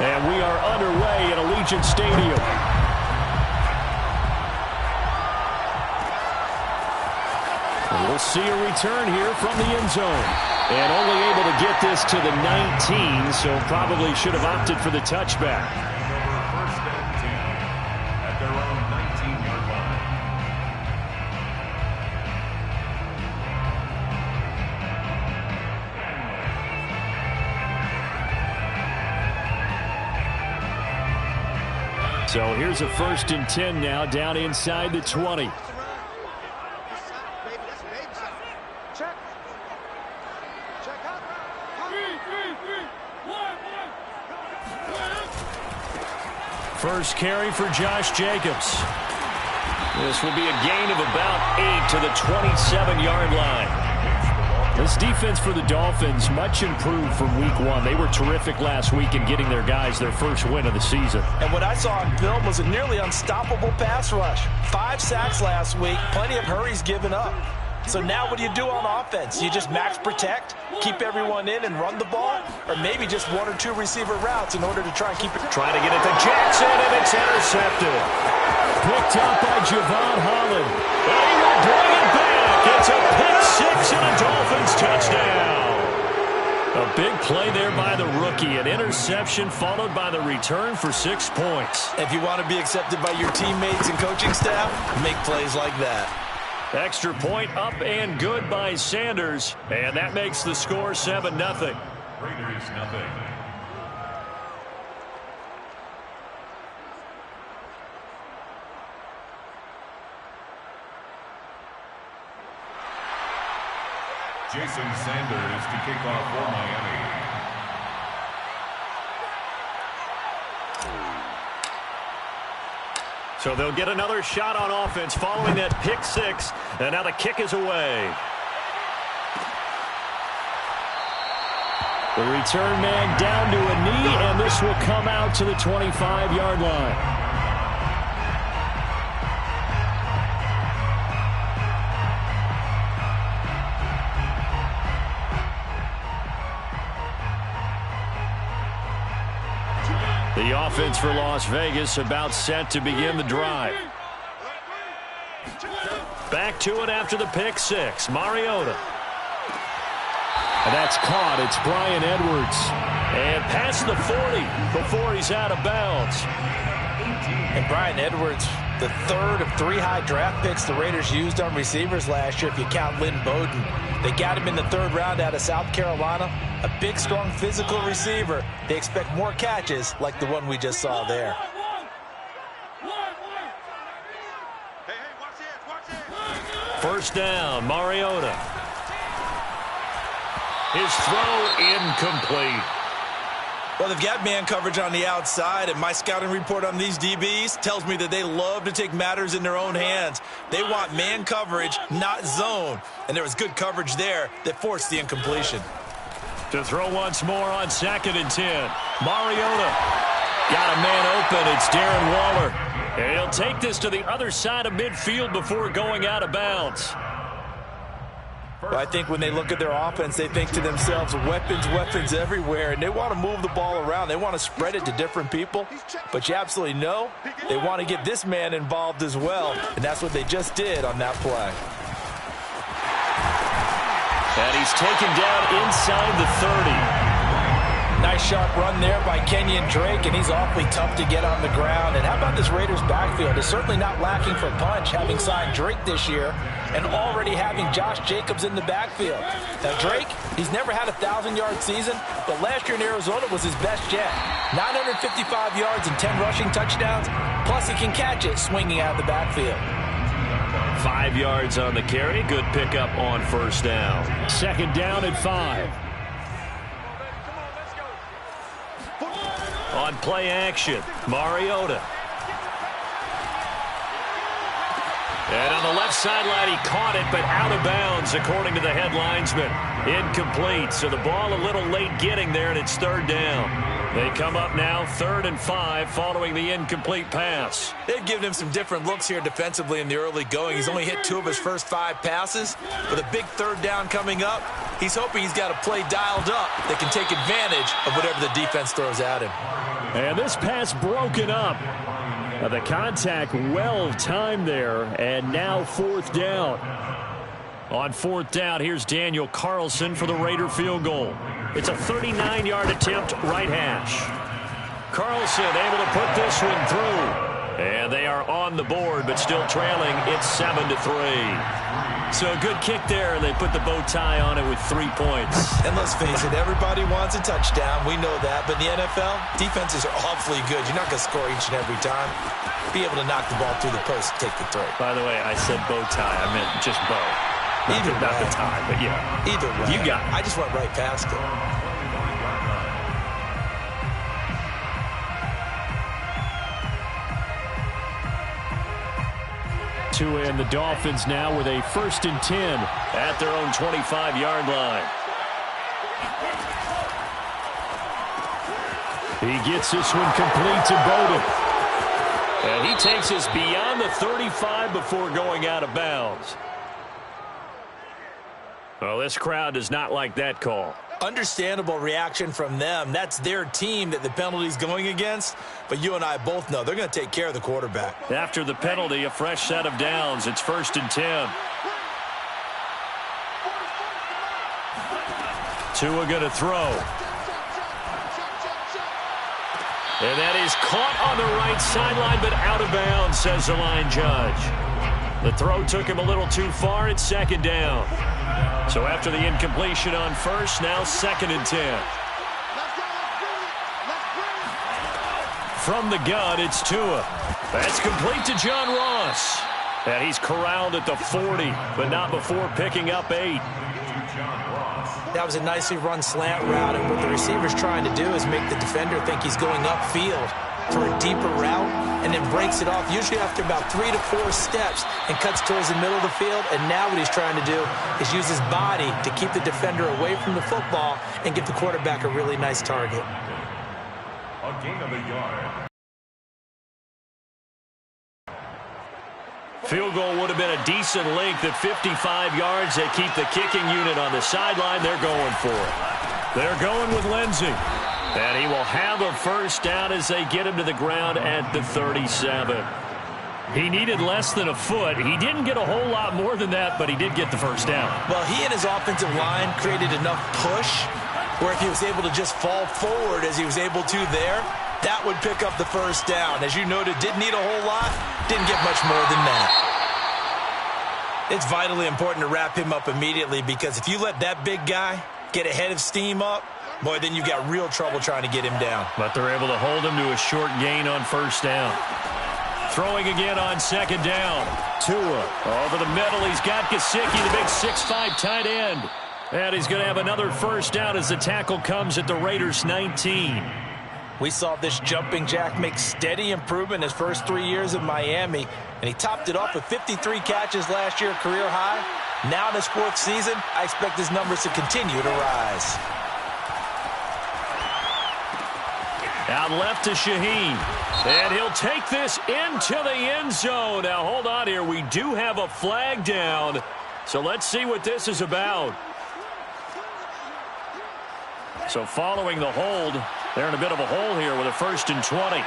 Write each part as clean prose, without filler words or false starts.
And we are underway at Allegiant Stadium. And we'll see a return here from the end zone. And only able to get this to the 19, so probably should have opted for the touchback. First and 10 at their own 19-yard line. So here's a 1st and 10 now, down inside the 20. First carry for Josh Jacobs. This will be a gain of about 8 to the 27-yard line. This defense for the Dolphins much improved from week 1. They were terrific last week in getting their guys their first win of the season. And what I saw on film was a nearly unstoppable pass rush. 5 sacks last week, plenty of hurries given up. So now what do you do on offense? You just max protect, keep everyone in and run the ball, or maybe just 1 or 2 receiver routes in order to try and keep it. Trying to get it to Jackson, and it's intercepted. Picked up by Javon Holland. And he will bring it back. It's a pick-6 and a Dolphins touchdown. A big play there by the rookie. An interception followed by the return for 6 points. If you want to be accepted by your teammates and coaching staff, make plays like that. Extra point up and good by Sanders. And that makes the score 7-0. Raiders nothing. Jason Sanders to kick off for Miami. So they'll get another shot on offense following that pick-6, and now the kick is away. The return man down to a knee, and this will come out to the 25-yard line. The offense for Las Vegas about set to begin the drive. Back to it after the pick-6. Mariota. And that's caught. It's Bryan Edwards. And past the 40 before he's out of bounds. And Bryan Edwards, the 3rd of 3 high draft picks the Raiders used on receivers last year if you count Lynn Bowden. They got him in the 3rd round out of South Carolina. A big, strong, physical receiver. They expect more catches like the one we just saw there. First down, Mariota. His throw incomplete. Well, they've got man coverage on the outside, and my scouting report on these DBs tells me that they love to take matters in their own hands. They want man coverage, not zone. And there was good coverage there that forced the incompletion. To throw once more on 2nd and 10. Mariota got a man open. It's Darren Waller. And he'll take this to the other side of midfield before going out of bounds. Well, I think when they look at their offense, they think to themselves, weapons, weapons everywhere, and they want to move the ball around. They want to spread it to different people, but you absolutely know they want to get this man involved as well, and that's what they just did on that play. And he's taken down inside the 30. Nice sharp run there by Kenyon Drake, and he's awfully tough to get on the ground. And how about this Raiders backfield? It's certainly not lacking for punch, having signed Drake this year and already having Josh Jacobs in the backfield. Now, Drake, he's never had a 1,000-yard season, but last year in Arizona was his best yet. 955 yards and 10 rushing touchdowns, plus he can catch it swinging out of the backfield. 5 yards on the carry. Good pickup on first down. 2nd down at 5. On play action, Mariota. And on the left sideline, he caught it, but out of bounds, according to the head linesman. Incomplete, so the ball a little late getting there, and it's 3rd down. They come up now 3rd and 5 following the incomplete pass. They've given him some different looks here defensively in the early going. He's only hit 2 of his first 5 passes. With a big 3rd down coming up, He's hoping he's got a play dialed up that can take advantage of whatever the defense throws at him. And this pass broken up. The contact well timed there, and now fourth down. On fourth down, here's Daniel Carlson for the Raider field goal. It's a 39-yard attempt, right hash. Carlson able to put this one through. And they are on the board, but still trailing. It's 7-3. So a good kick there, and they put the bow tie on it with 3 points. And let's face it, everybody wants a touchdown. We know that. But in the NFL, defenses are awfully good. You're not going to score each and every time. Be able to knock the ball through the post and take the throw. By the way, I said bow tie. I meant just bow. Not the tie, but yeah. Either way. You got it. I just went right past it. And the Dolphins now with a 1st and 10 at their own 25-yard line. He gets this one complete to Bowden. And he takes us beyond the 35 before going out of bounds. Well, this crowd does not like that call. Understandable reaction from them. That's their team that the penalty's going against. But you and I both know they're going to take care of the quarterback. After the penalty, a fresh set of downs. It's 1st and 10. Tua going to throw. And that is caught on the right sideline, but out of bounds, says the line judge. The throw took him a little too far. It's 2nd down. So after the incompletion on first, now 2nd and 10. From the gun, it's Tua. That's complete to John Ross. And he's corralled at the 40, but not before picking up 8. That was a nicely run slant route, and what the receiver's trying to do is make the defender think he's going upfield for a deeper route, and then breaks it off, usually after about 3 to 4 steps, and cuts towards the middle of the field. And now what he's trying to do is use his body to keep the defender away from the football and give the quarterback a really nice target. A gain of a yard. Field goal would have been a decent length at 55 yards. They keep the kicking unit on the sideline. They're going for it. They're going with Lindsey. And he will have a first down as they get him to the ground at the 37. He needed less than a foot. He didn't get a whole lot more than that, but he did get the first down. Well, he and his offensive line created enough push where if he was able to just fall forward as he was able to there, that would pick up the first down. As you noted, didn't need a whole lot, didn't get much more than that. It's vitally important to wrap him up immediately, because if you let that big guy get ahead of steam up, boy, then you've got real trouble trying to get him down. But they're able to hold him to a short gain on first down. Throwing again on 2nd down. Tua over the middle. He's got Gesicki, the big 6'5" tight end. And he's going to have another first down as the tackle comes at the Raiders' 19. We saw this jumping jack make steady improvement his first 3 years in Miami, and he topped it off with 53 catches last year, career high. Now in his 4th season, I expect his numbers to continue to rise. Out left to Shaheen. And he'll take this into the end zone. Now, hold on here. We do have a flag down. So let's see what this is about. So following the hold, they're in a bit of a hole here with a 1st and 20.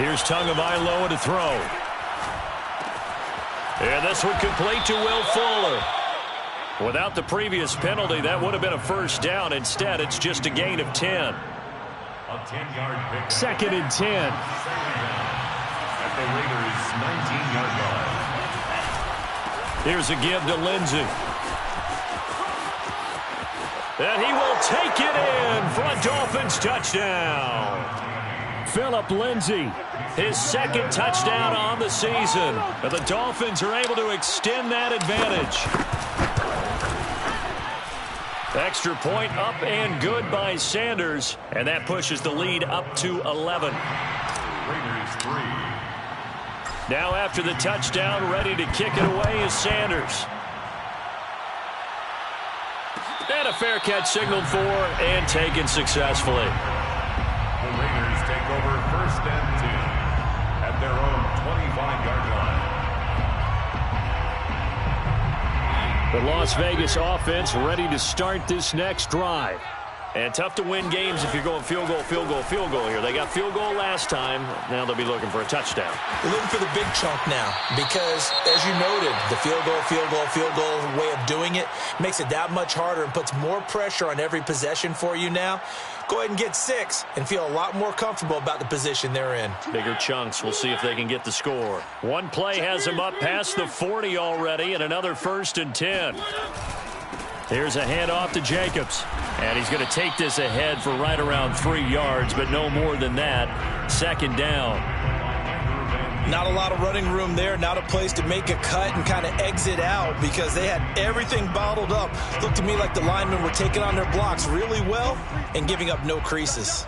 Here's Tagovailoa to throw. And this one complete to Will Fuller. Without the previous penalty, that would have been a first down. Instead, it's just a gain of 10. A 10-yard pick. 2nd and 10. At the Raiders' 19-yard line. Here's a give to Lindsey. And he will take it in for a Dolphins touchdown. Phillip Lindsay, his 2nd touchdown on the season. But the Dolphins are able to extend that advantage. Extra point up and good by Sanders. And that pushes the lead up to 11. Raiders 3. Now after the touchdown, ready to kick it away is Sanders. And a fair catch signaled for and taken successfully. The Raiders take over 1st and 10 at their own 25-yard line. The Las Vegas offense ready to start this next drive. And tough to win games if you're going field goal, field goal, field goal here. They got field goal last time. Now they'll be looking for a touchdown. They're looking for the big chunk now because, as you noted, the field goal, field goal, field goal way of doing it makes it that much harder and puts more pressure on every possession for you now. Go ahead and get 6 and feel a lot more comfortable about the position they're in. Bigger chunks. We'll see if they can get the score. One play has them up past the 40 already, and another 1st and 10. Here's a handoff to Jacobs. And he's going to take this ahead for right around 3 yards, but no more than that. 2nd down. Not a lot of running room there. Not a place to make a cut and kind of exit out because they had everything bottled up. Looked to me like the linemen were taking on their blocks really well and giving up no creases.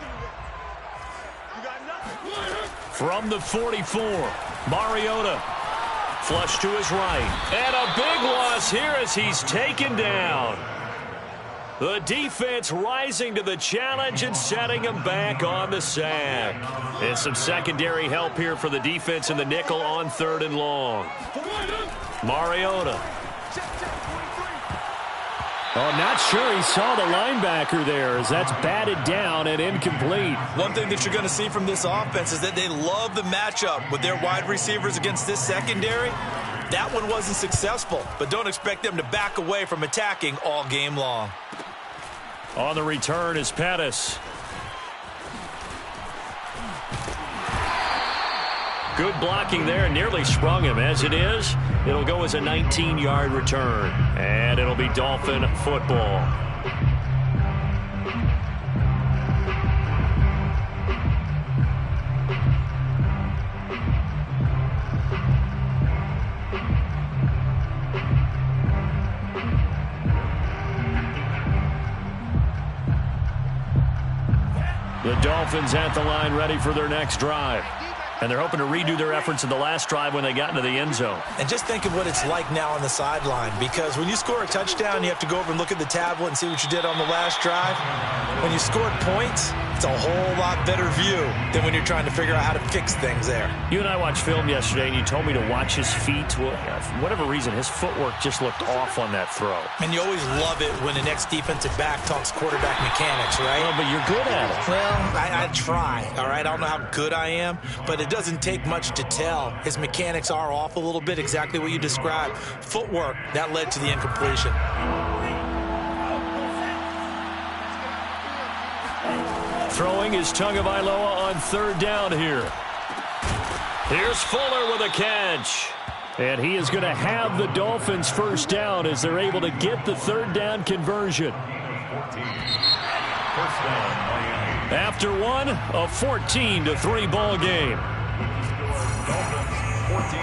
From the 44, Mariota. Flush to his right. And a big loss here as he's taken down. The defense rising to the challenge and setting him back on the sack. And some secondary help here for the defense in the nickel on 3rd and long. Mariota. Oh, not sure he saw the linebacker there as that's batted down and incomplete. One thing that you're going to see from this offense is that they love the matchup with their wide receivers against this secondary. That one wasn't successful, but don't expect them to back away from attacking all game long. On the return is Pettis. Good blocking there, nearly sprung him. As it is, it'll go as a 19-yard return. And it'll be Dolphin football. The Dolphins at the line ready for their next drive. And they're hoping to redo their efforts in the last drive when they got into the end zone. And just think of what it's like now on the sideline, because when you score a touchdown, you have to go over and look at the tablet and see what you did on the last drive. When you scored points, it's a whole lot better view than when you're trying to figure out how to fix things there. You and I watched film yesterday, and you told me to watch his feet. Well, for whatever reason, his footwork just looked off on that throw. And you always love it when the next defensive back talks quarterback mechanics, right? Well, but you're good at it. Well, I try, all right? I don't know how good I am, but it doesn't take much to tell. His mechanics are off a little bit, exactly what you described. Footwork, that led to the incompletion. Throwing is Tagovailoa on 3rd down here. Here's Fuller with a catch. And he is going to have the Dolphins 1st down as they're able to get the 3rd down conversion. After one, a 14-3 ball game. Dolphins 14,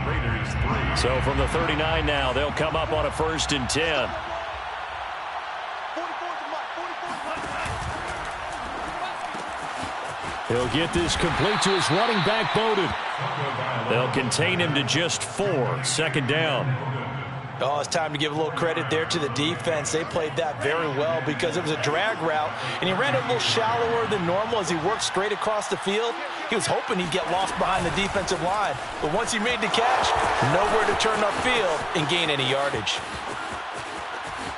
Raiders 3. So from the 39 now, they'll come up on a 1st and 10. He'll get this complete to his running back, Bowden. They'll contain him to just 4. 2nd down. Oh, it's time to give a little credit there to the defense. They played that very well because it was a drag route, and he ran it a little shallower than normal as he worked straight across the field. He was hoping he'd get lost behind the defensive line, but once he made the catch, nowhere to turn upfield and gain any yardage.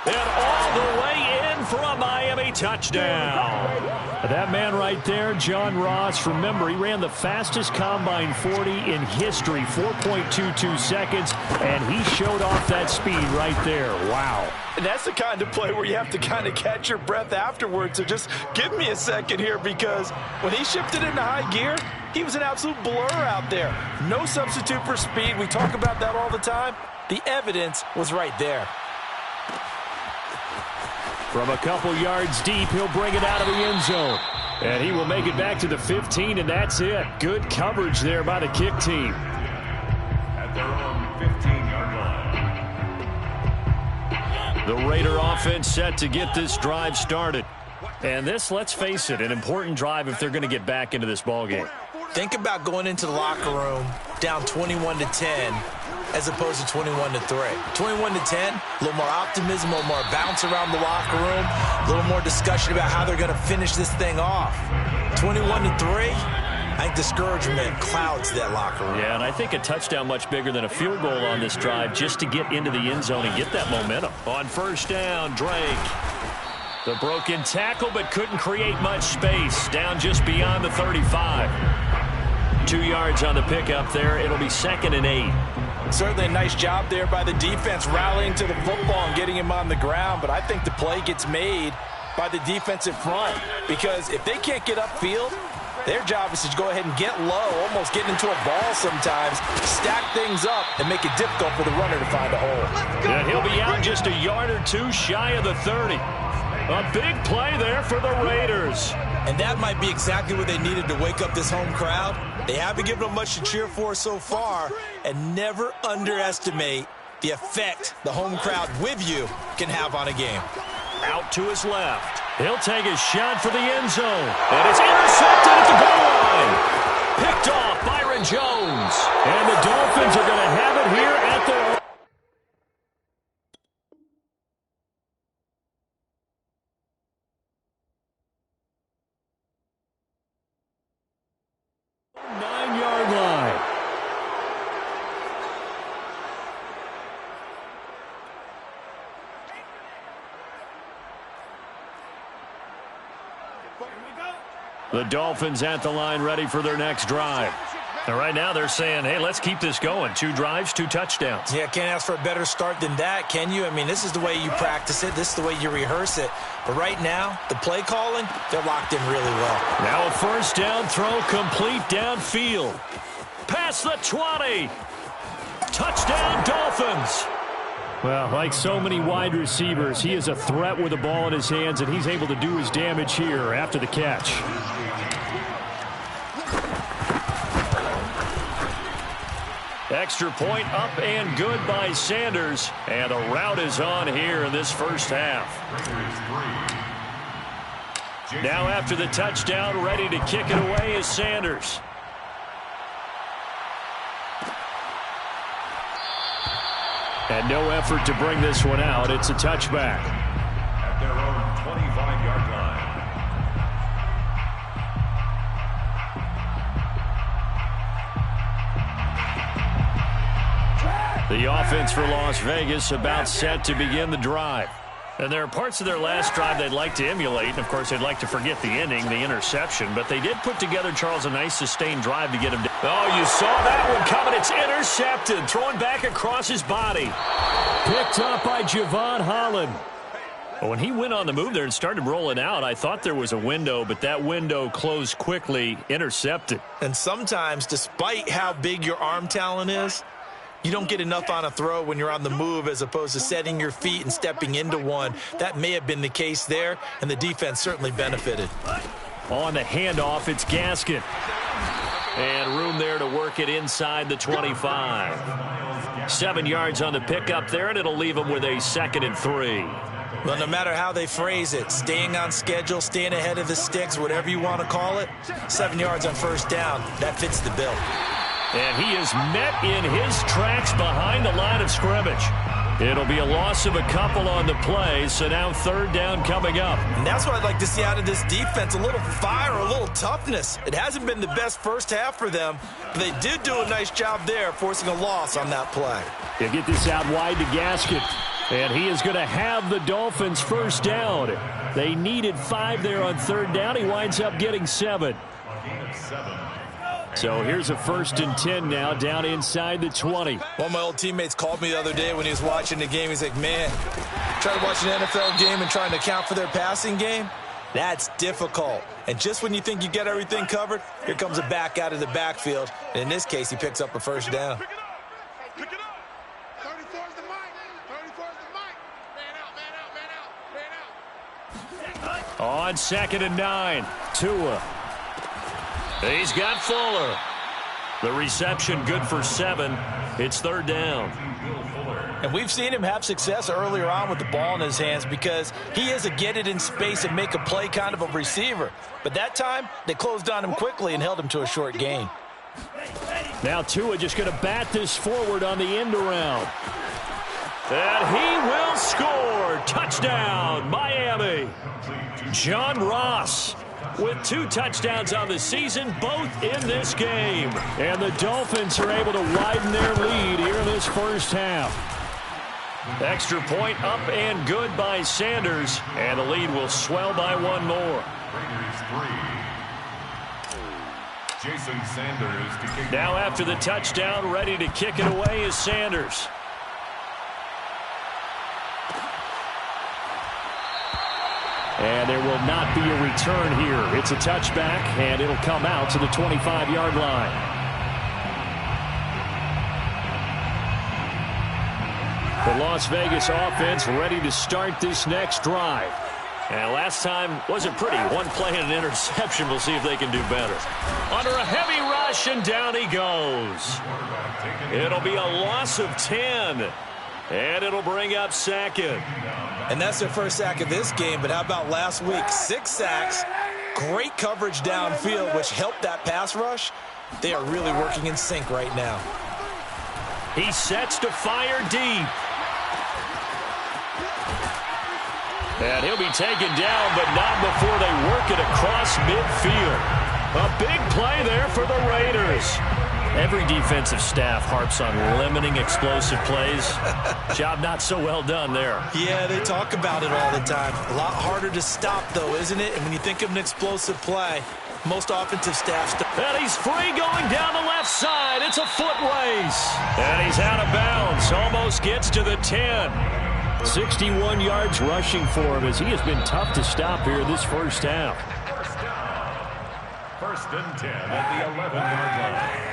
And all the way in for a Miami touchdown. That man right there, John Ross, remember, he ran the fastest combine 40 in history, 4.22 seconds, and he showed off that speed right there. Wow. And that's the kind of play where you have to kind of catch your breath afterwards. So just give me a second here, because when he shifted into high gear, he was an absolute blur out there. No substitute for speed. We talk about that all the time. The evidence was right there. From a couple yards deep, he'll bring it out of the end zone. And he will make it back to the 15, and that's it. Good coverage there by the kick team. At their own 15-yard line. The Raider offense set to get this drive started. And this, let's face it, an important drive if they're going to get back into this ballgame. Think about going into the locker room down 21-10 as opposed to 21-3. 21-10, a little more optimism, a little more bounce around the locker room, a little more discussion about how they're going to finish this thing off. 21-3, I think discouragement clouds that locker room. Yeah, and I think a touchdown much bigger than a field goal on this drive just to get into the end zone and get that momentum. On first down, Drake. The broken tackle, but couldn't create much space. Down just beyond the 35. 2 yards on the pickup there. It'll be 2nd and 8. Certainly a nice job there by the defense rallying to the football and getting him on the ground, but I think the play gets made by the defensive front because if they can't get upfield, their job is to go ahead and get low, almost get into a ball sometimes, stack things up, and make it difficult for the runner to find a hole. And he'll be out just a yard or two shy of the 30. A big play there for the Raiders. And that might be exactly what they needed to wake up this home crowd. They haven't given them much to cheer for so far, and never underestimate the effect the home crowd with you can have on a game. Out to his left. He'll take his shot for the end zone. And it's intercepted at the goal line. Picked off Byron Jones. And the Dolphins are going to have it here at their 9-yard line. The Dolphins at the line ready for their next drive. And right now they're saying, hey, let's keep this going. 2 drives, 2 touchdowns. Yeah, can't ask for a better start than that, can you? I mean, this is the way you practice it. This is the way you rehearse it. But right now, the play calling, they're locked in really well. Now a first down throw complete downfield. Past the 20. Touchdown, Dolphins. Well, like so many wide receivers, he is a threat with the ball in his hands, and he's able to do his damage here after the catch. Extra point up and good by Sanders. And the route is on here in this first half. Now after the touchdown, ready to kick it away is Sanders. And no effort to bring this one out. It's a touchback. At their own 25-yard line. The offense for Las Vegas about set to begin the drive. And there are parts of their last drive they'd like to emulate. And, of course, they'd like to forget the ending, the interception. But they did put together, Charles, a nice sustained drive to get him down. Oh, you saw that one coming. It's intercepted. Thrown back across his body. Picked up by Javon Holland. But when he went on the move there and started rolling out, I thought there was a window, but that window closed quickly, intercepted. And sometimes, despite how big your arm talent is, you don't get enough on a throw when you're on the move as opposed to setting your feet and stepping into one. That may have been the case there, and the defense certainly benefited. On the handoff, it's Gaskin. And room there to work it inside the 25. 7 yards on the pickup there, and it'll leave them with a 2nd and 3. Well, no matter how they phrase it, staying on schedule, staying ahead of the sticks, whatever you want to call it, 7 yards on first down, that fits the bill. And he is met in his tracks behind the line of scrimmage. It'll be a loss of a couple on the play, so now 3rd down coming up. And that's what I'd like to see out of this defense, a little fire, a little toughness. It hasn't been the best first half for them, but they did do a nice job there, forcing a loss on that play. They get this out wide to Gaskin, and he is going to have the Dolphins first down. They needed 5 there on 3rd down. He winds up getting 7. So here's a 1st and 10 now, down inside the 20. One of my old teammates called me the other day when he was watching the game. He's like, man, trying to watch an NFL game and trying to account for their passing game, that's difficult. And just when you think you get everything covered, here comes a back out of the backfield. And in this case, he picks up a first down. Pick it up. 34's the mic. 34's the mic. Man out. On 2nd and 9, Tua. He's got Fuller. The reception good for 7. It's 3rd down. And we've seen him have success earlier on with the ball in his hands because he is a get it in space and make a play kind of a receiver. But that time, they closed on him quickly and held him to a short gain. Now Tua just going to bat this forward on the end around. And he will score. Touchdown, Miami. John Ross. with 2 touchdowns on the season, both in this game. And the Dolphins are able to widen their lead here in this first half. Extra point up and good by Sanders, and the lead will swell by 1 more. Raiders 3. Jason Sanders to kick. Now after the touchdown, ready to kick it away is Sanders. And there will not be a return here. It's a touchback, and it'll come out to the 25-yard line. The Las Vegas offense ready to start this next drive. And last time wasn't pretty. 1 play and an interception. We'll see if they can do better. Under a heavy rush, and down he goes. It'll be a loss of 10. And it'll bring up 2nd. And that's their first sack of this game, but how about last week? 6 sacks, great coverage downfield, which helped that pass rush. They are really working in sync right now. He sets to fire deep. And he'll be taken down, but not before they work it across midfield. A big play there for the Raiders. Every defensive staff harps on limiting explosive plays. Job not so well done there. Yeah, they talk about it all the time. A lot harder to stop, though, isn't it? And when you think of an explosive play, most offensive staffs... And he's free going down the left side. It's a foot race. And he's out of bounds. Almost gets to the 10. 61 yards rushing for him as he has been tough to stop here this first half. First and 10 at the 11-yard line.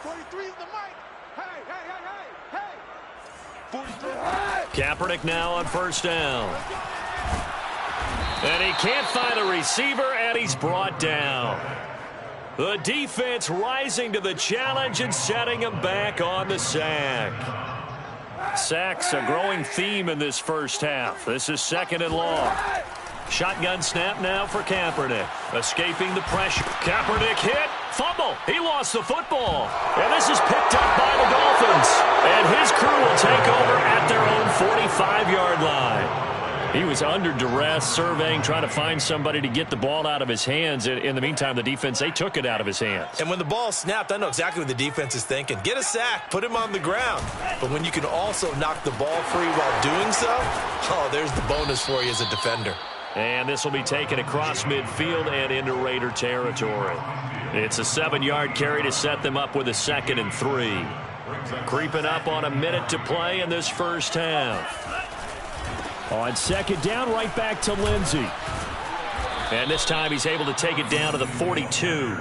43 is the mic. Hey, hey, hey, hey, hey. 43. Kaepernick now on first down. And he can't find a receiver, and he's brought down. The defense rising to the challenge and setting him back on the sack. Sacks a growing theme in this first half. This is 2nd and long. Shotgun snap now for Kaepernick. Escaping the pressure. Kaepernick hit. Fumble. He lost the football. And this is picked up by the Dolphins. And his crew will take over at their own 45-yard line. He was under duress, surveying, trying to find somebody to get the ball out of his hands. In the meantime, the defense, they took it out of his hands. And when the ball snapped, I know exactly what the defense is thinking. Get a sack, put him on the ground. But when you can also knock the ball free while doing so, oh, there's the bonus for you as a defender. And this will be taken across midfield and into Raider territory. It's a 7-yard carry to set them up with a 2nd and 3. Creeping up on a minute to play in this first half. On 2nd down, right back to Lindsey. And this time he's able to take it down to the 42.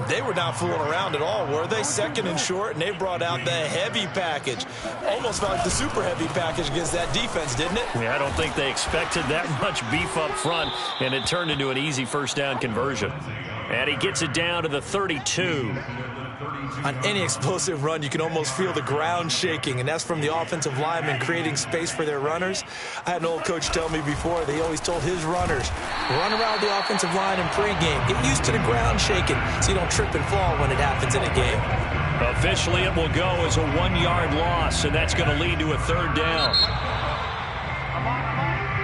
They were not fooling around at all, were they? 2nd and short, and they brought out the heavy package. Almost felt like the super heavy package against that defense, didn't it? Yeah, I don't think they expected that much beef up front, and it turned into an easy first down conversion. And he gets it down to the 32. On any explosive run, you can almost feel the ground shaking, and that's from the offensive linemen creating space for their runners. I had an old coach tell me before, they always told his runners, run around the offensive line in pregame. Get used to the ground shaking so you don't trip and fall when it happens in a game. Officially, it will go as a 1-yard loss, and that's going to lead to a 3rd down.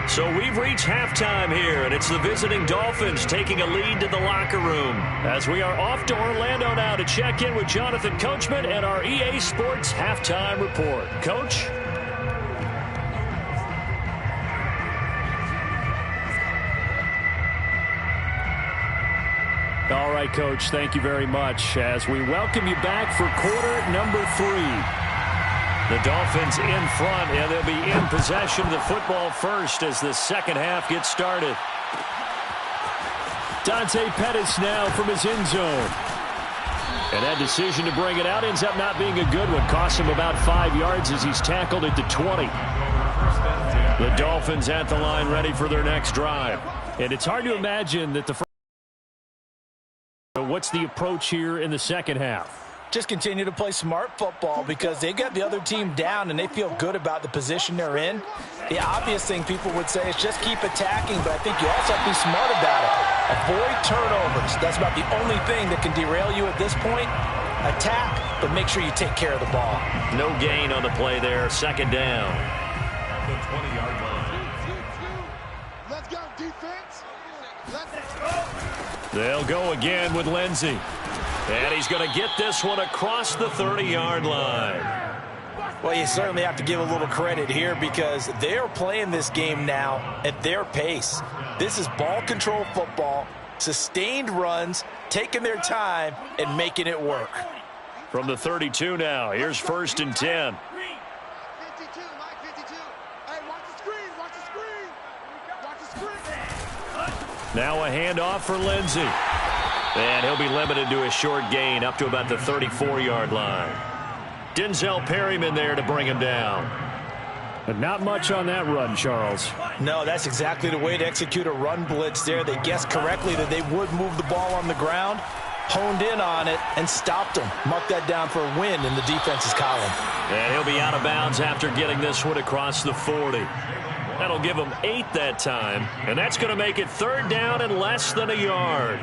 So we've reached halftime here, and it's the visiting Dolphins taking a lead to the locker room. As we are off to Orlando now to check in with Jonathan Coachman and our EA Sports Halftime Report. Coach? All right, Coach, thank you very much as we welcome you back for quarter number 3. The Dolphins in front, and they'll be in possession of the football first as the second half gets started. Dante Pettis now from his end zone. And that decision to bring it out ends up not being a good one. Costs him about 5 yards as he's tackled at the 20. The Dolphins at the line ready for their next drive. And it's hard to imagine that the first... What's the approach here in the second half? Just continue to play smart football because they got the other team down and they feel good about the position they're in. The obvious thing people would say is just keep attacking, but I think you also have to be smart about it. Avoid turnovers. That's about the only thing that can derail you at this point. Attack, but make sure you take care of the ball. No gain on the play there. 2nd down. The 20-yard line. They'll go again with Lindsey. And he's going to get this one across the 30-yard line. Well, you certainly have to give a little credit here because they're playing this game now at their pace. This is ball control football, sustained runs, taking their time, and making it work. From the 32 now, here's 1st and 10. 52, Mike 52. Hey, watch the screen, watch the screen. Watch the screen. Now a handoff for Lindsey. And he'll be limited to a short gain up to about the 34-yard line. Denzel Perryman there to bring him down. But not much on that run, Charles. No, that's exactly the way to execute a run blitz there. They guessed correctly that they would move the ball on the ground, honed in on it, and stopped them. Mark that down for a win in the defense's column. And he'll be out of bounds after getting this one across the 40. That'll give him 8 that time, and that's going to make it 3rd down and less than a yard.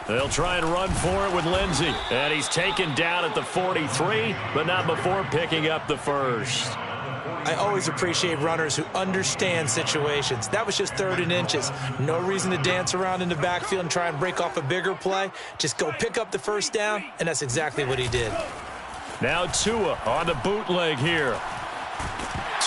They'll try and run for it with Lindsey. And he's taken down at the 43, but not before picking up the first. I always appreciate runners who understand situations. That was just 3rd and inches. No reason to dance around in the backfield and try and break off a bigger play. Just go pick up the first down, and that's exactly what he did. Now Tua on the bootleg here.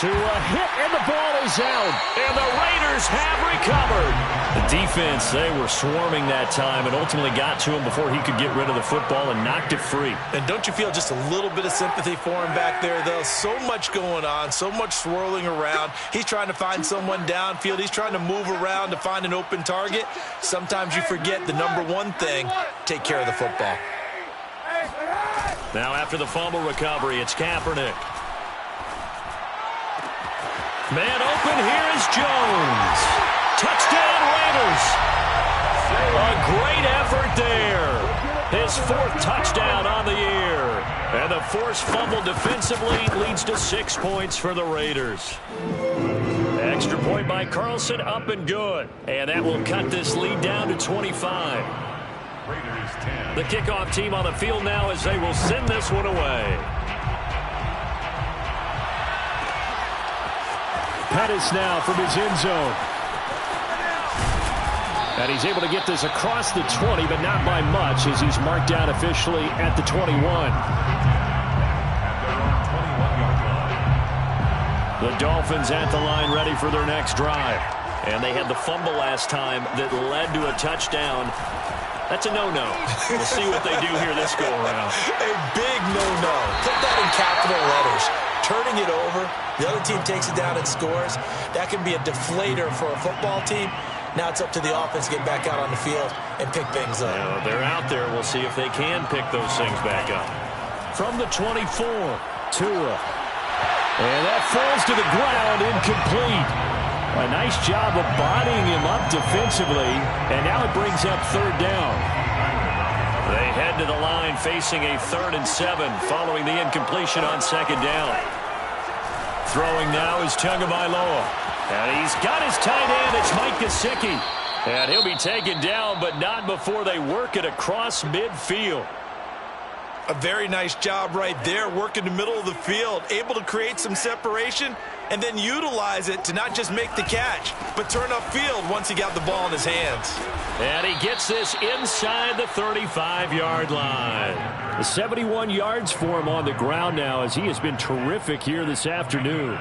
Tua hit, and the ball is out. And the Raiders have recovered. The defense, they were swarming that time and ultimately got to him before he could get rid of the football and knocked it free. And don't you feel just a little bit of sympathy for him back there, though? So much going on, so much swirling around. He's trying to find someone downfield. He's trying to move around to find an open target. Sometimes you forget the number one thing, take care of the football. Now after the fumble recovery, it's Kaepernick. Man open, here is Jones. Touchdown Raiders. A great effort there. His 4th touchdown on the year. And the forced fumble defensively leads to 6 points for the Raiders. Extra point by Carlson, up and good. And that will cut this lead down to 25. Raiders 10. The kickoff team on the field now as they will send this one away. Pettis now from his end zone. And he's able to get this across the 20, but not by much as he's marked down officially at the 21. The Dolphins at the line ready for their next drive. And they had the fumble last time that led to a touchdown. That's a no-no. We'll see what they do here this go-around. A big no-no. Put that in capital letters. Turning it over, the other team takes it down and scores. That can be a deflator for a football team. Now it's up to the offense to get back out on the field and pick things up. Now, they're out there. We'll see if they can pick those things back up. From the 24, Tua. And that falls to the ground, incomplete. A nice job of bodying him up defensively, and now it brings up 3rd down. They head to the line facing a 3rd and 7 following the incompletion on 2nd down. Throwing now is Tagovailoa. And he's got his tight end. It's Mike Gesicki. And he'll be taken down, but not before they work it across midfield. A very nice job right there, working the middle of the field, able to create some separation, and then utilize it to not just make the catch, but turn upfield once he got the ball in his hands. And he gets this inside the 35-yard line. 71 yards for him on the ground now as he has been terrific here this afternoon.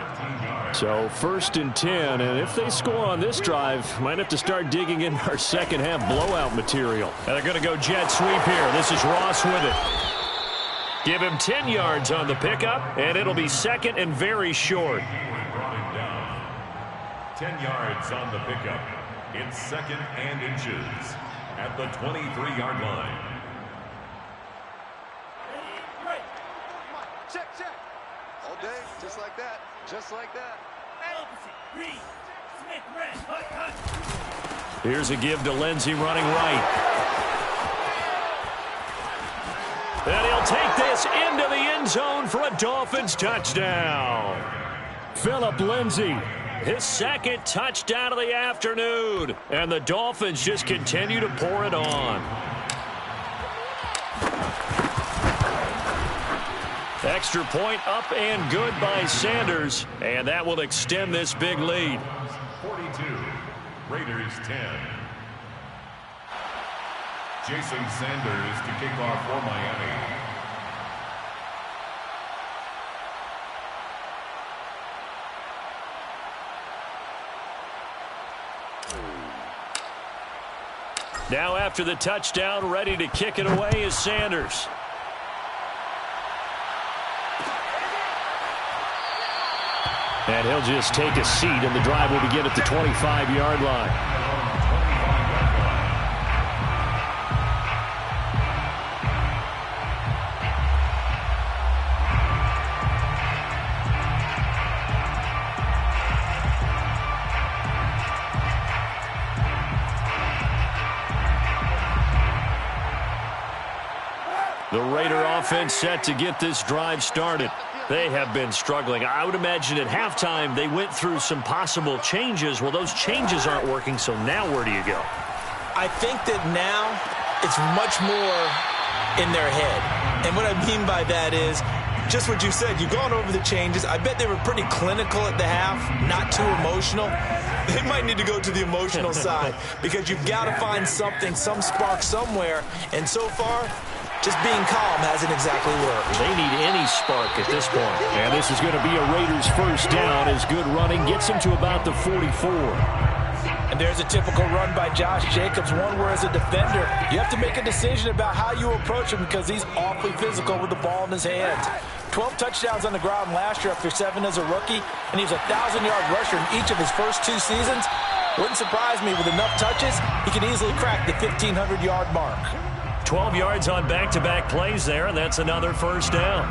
So 1st and 10, and if they score on this drive, might have to start digging in our second half blowout material. And they're going to go jet sweep here. This is Ross with it. Give him 10 yards on the pickup, and it'll be 2nd and very short. 10 yards on the pickup. It's 2nd and inches at the 23-yard line. Check, check. All day, just like that. Just like that. Here's a give to Lindsey running right. And he'll take this into the end zone for a Dolphins touchdown. Phillip Lindsey, his 2nd touchdown of the afternoon. And the Dolphins just continue to pour it on. Extra point up and good by Sanders, and that will extend this big lead. 42, Raiders 10. Jason Sanders to kick off for Miami. Now after the touchdown, ready to kick it away is Sanders. And he'll just take a seat, and the drive will begin at the 25-yard line. The Raider offense set to get this drive started. They have been struggling. I would imagine at halftime they went through some possible changes. Well, those changes aren't working, so now where do you go? I think that now it's much more in their head. And what I mean by that is just what you said. You've gone over the changes. I bet they were pretty clinical at the half, not too emotional. They might need to go to the emotional side because you've got to find something, some spark somewhere. And so far, just being calm hasn't exactly worked. They need any spark at this point. And this is going to be a Raiders first down as good running gets them to about the 44. And there's a typical run by Josh Jacobs, one where as a defender, you have to make a decision about how you approach him because he's awfully physical with the ball in his hands. 12 touchdowns on the ground last year after 7 as a rookie, and he was a 1,000-yard rusher in each of his first 2 seasons. Wouldn't surprise me with enough touches, he can easily crack the 1,500-yard mark. 12 yards on back-to-back plays there, and that's another first down.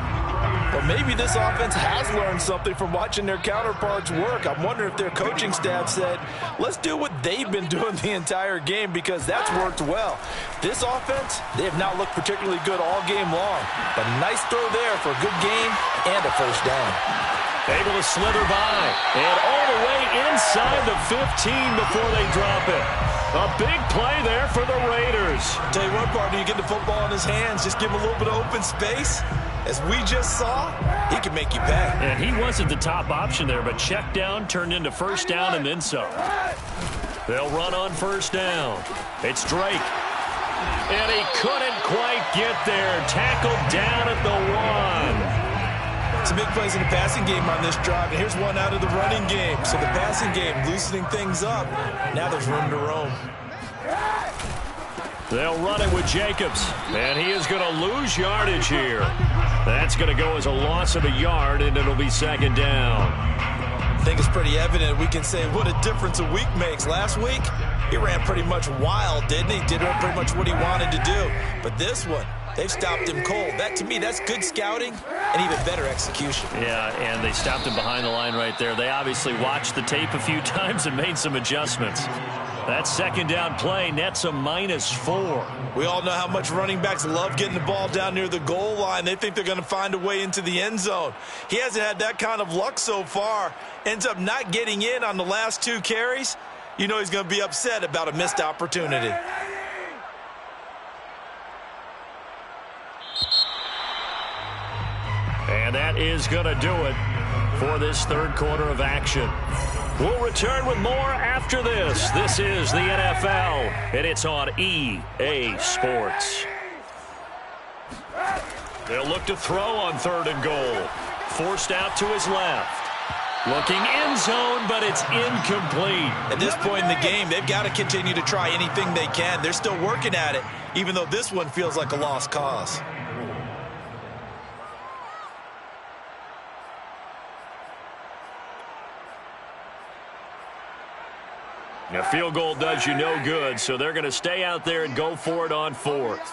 Well, maybe this offense has learned something from watching their counterparts work. I'm wondering if their coaching staff said, let's do what they've been doing the entire game because that's worked well. This offense, they have not looked particularly good all game long. But nice throw there for a good game and a first down. Able to slither by, and all the way inside the 15 before they drop it. A big play there for the Raiders. Tell you what, partner, you get the football in his hands, just give him a little bit of open space. As we just saw, he can make you pay. And he wasn't the top option there, but check down turned into first down and then some. They'll run on first down. It's Drake. And he couldn't quite get there. Tackled down at the 1. Some big plays in the passing game on this drive, and here's one out of the running game. So the passing game loosening things up. Now there's room to roam. They'll run it with Jacobs, and he is going to lose yardage here. That's going to go as a loss of a yard, and it'll be second down. I think it's pretty evident. We can say what a difference a week makes. Last week, he ran pretty much wild, didn't he? Did pretty much what he wanted to do. But this one, they've stopped him cold. That, to me, that's good scouting and even better execution. Yeah, and they stopped him behind the line right there. They obviously watched the tape a few times and made some adjustments. That second down play nets a -4. We all know how much running backs love getting the ball down near the goal line. They think they're going to find a way into the end zone. He hasn't had that kind of luck so far. Ends up not getting in on the last 2 carries. You know he's going to be upset about a missed opportunity. And that is going to do it for this third quarter of action. We'll return with more after this. This is the NFL, and it's on EA Sports. They'll look to throw on 3rd and goal. Forced out to his left. Looking end zone, but it's incomplete. At this point in the game, they've got to continue to try anything they can. They're still working at it, even though this one feels like a lost cause. A field goal does you no good, so they're going to stay out there and go for it on 4th.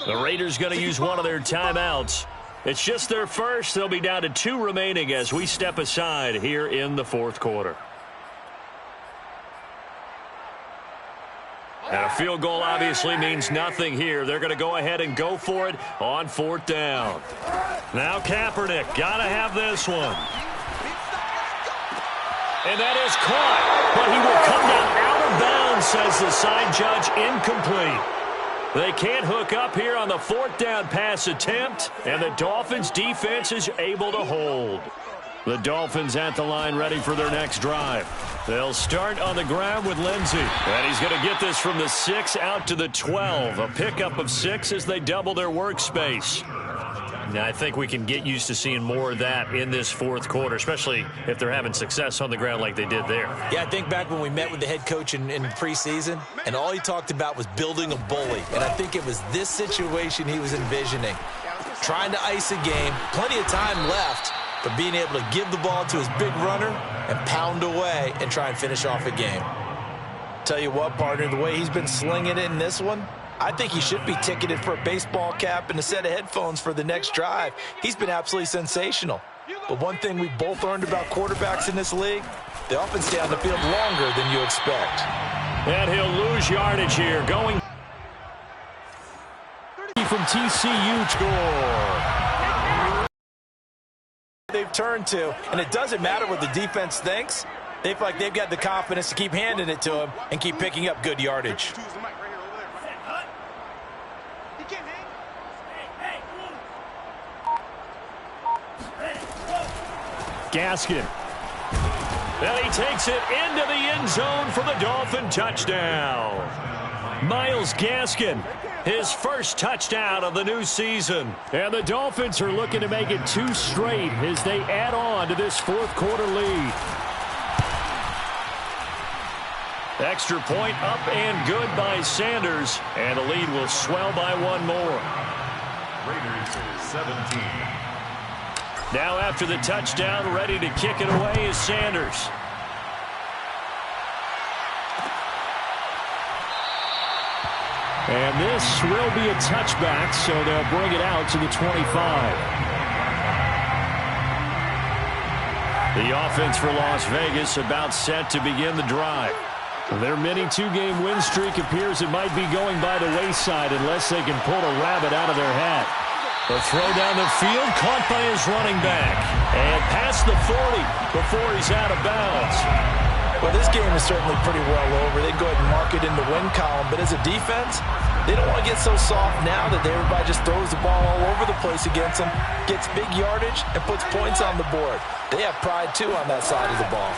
The Raiders going to use one of their timeouts. It's just their first. They'll be down to 2 remaining as we step aside here in the 4th quarter. And a field goal obviously means nothing here. They're going to go ahead and go for it on 4th down. Now Kaepernick, got to have this one. And that is caught, but he will come down out of bounds, says the side judge, incomplete. They can't hook up here on the 4th down pass attempt, and the Dolphins defense is able to hold. The Dolphins at the line ready for their next drive. They'll start on the ground with Lindsey. And he's going to get this from the 6 out to the 12. A pickup of 6 as they double their workspace. Now, I think we can get used to seeing more of that in this 4th quarter, especially if they're having success on the ground like they did there. Yeah, I think back when we met with the head coach in preseason, and all he talked about was building a bully. And I think it was this situation he was envisioning. Trying to ice a game, plenty of time left, but being able to give the ball to his big runner and pound away and try and finish off a game. Tell you what, partner, the way he's been slinging it in this one, I think he should be ticketed for a baseball cap and a set of headphones for the next drive. He's been absolutely sensational. But one thing we both learned about quarterbacks in this league, they often stay on the field longer than you expect. And he'll lose yardage here. Going from TCU score. They've turned to, and it doesn't matter what the defense thinks. They feel like they've got the confidence to keep handing it to him and keep picking up good yardage. Gaskin. And he takes it into the end zone for the Dolphin touchdown. Myles Gaskin, his first touchdown of the new season. And the Dolphins are looking to make it 2 straight as they add on to this 4th quarter lead. Extra point up and good by Sanders. And the lead will swell by 1 more. Raiders 17. Now after the touchdown, ready to kick it away is Sanders. And this will be a touchback, so they'll bring it out to the 25. The offense for Las Vegas about set to begin the drive. Their mini 2-game win streak appears it might be going by the wayside unless they can pull a rabbit out of their hat. The throw down the field, caught by his running back. And past the 40 before he's out of bounds. Well, this game is certainly pretty well over. They go ahead and mark it in the win column. But as a defense, they don't want to get so soft now that everybody just throws the ball all over the place against them, gets big yardage, and puts points on the board. They have pride, too, on that side of the ball.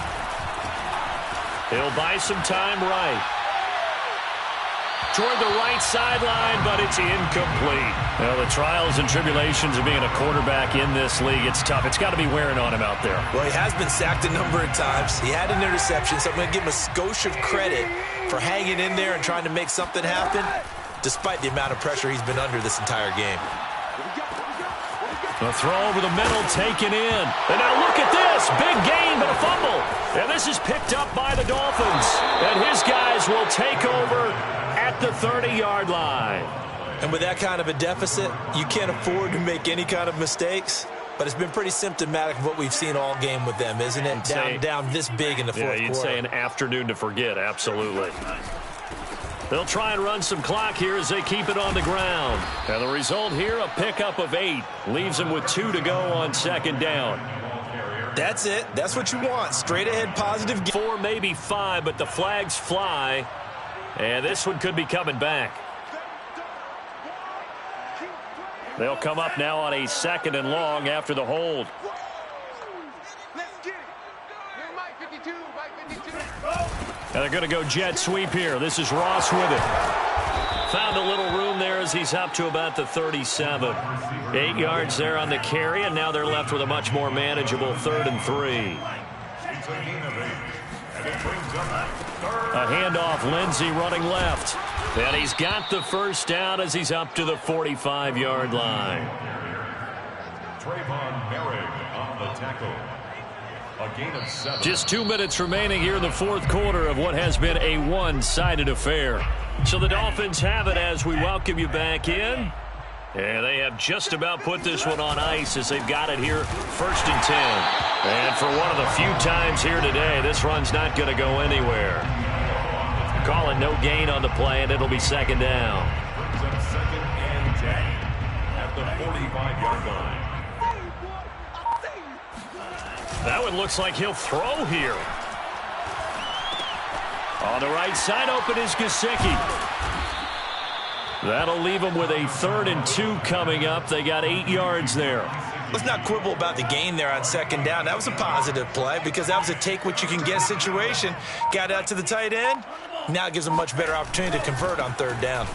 He'll buy some time right. Toward the right sideline, but it's incomplete. Well, the trials and tribulations of being a quarterback in this league, it's tough. It's got to be wearing on him out there. Well, he has been sacked a number of times. He had an interception, so I'm going to give him a skosh of credit for hanging in there and trying to make something happen, despite the amount of pressure he's been under this entire game. The throw over the middle, taken in. And now look at this. Big gain, but a fumble. And this is picked up by the Dolphins. And his guys will take over at the 30-yard line. And with that kind of a deficit, you can't afford to make any kind of mistakes. But it's been pretty symptomatic of what we've seen all game with them, isn't it? Down this big in the fourth quarter. Yeah, you'd say an afternoon to forget, absolutely. They'll try and run some clock here as they keep it on the ground. And the result here, a pickup of 8. Leaves them with 2 to go on 2nd down. That's it. That's what you want. Straight ahead positive. 4, maybe 5, but the flags fly. And this one could be coming back. They'll come up now on a 2nd and long after the hold. And they're going to go jet sweep here. This is Ross with it. Found a little room there as he's up to about the 37. 8 yards there on the carry, and now they're left with a much more manageable 3rd and 3. A handoff, Lindsey running left. And he's got the first down as he's up to the 45-yard line. Trayvon Merrick on the tackle. A gain of 7. Just 2 minutes remaining here in the 4th quarter of what has been a one-sided affair. So the Dolphins have it as we welcome you back in. And they have just about put this one on ice as they've got it here 1st and 10. And for one of the few times here today, this run's not going to go anywhere. Call it no gain on the play, and it'll be 2nd down. Brings up 2nd and 10 at the 45-yard line. That one looks like he'll throw here. On the right side, open is Gesicki. That'll leave them with a 3rd and 2 coming up. They got 8 yards there. Let's not quibble about the gain there on 2nd down. That was a positive play because that was a take-what-you-can-get situation. Got out to the tight end. Now it gives them a much better opportunity to convert on 3rd down.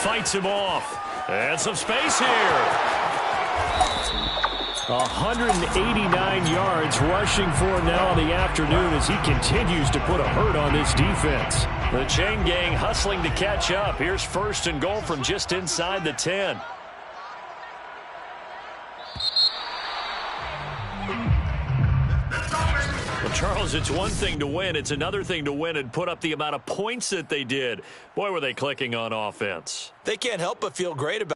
Fights him off. And some space here. 189 yards rushing for him now in the afternoon as he continues to put a hurt on this defense. The chain gang hustling to catch up. Here's 1st and goal from just inside the 10. Well, Charles, it's one thing to win. It's another thing to win and put up the amount of points that they did. Boy, were they clicking on offense. They can't help but feel great about it.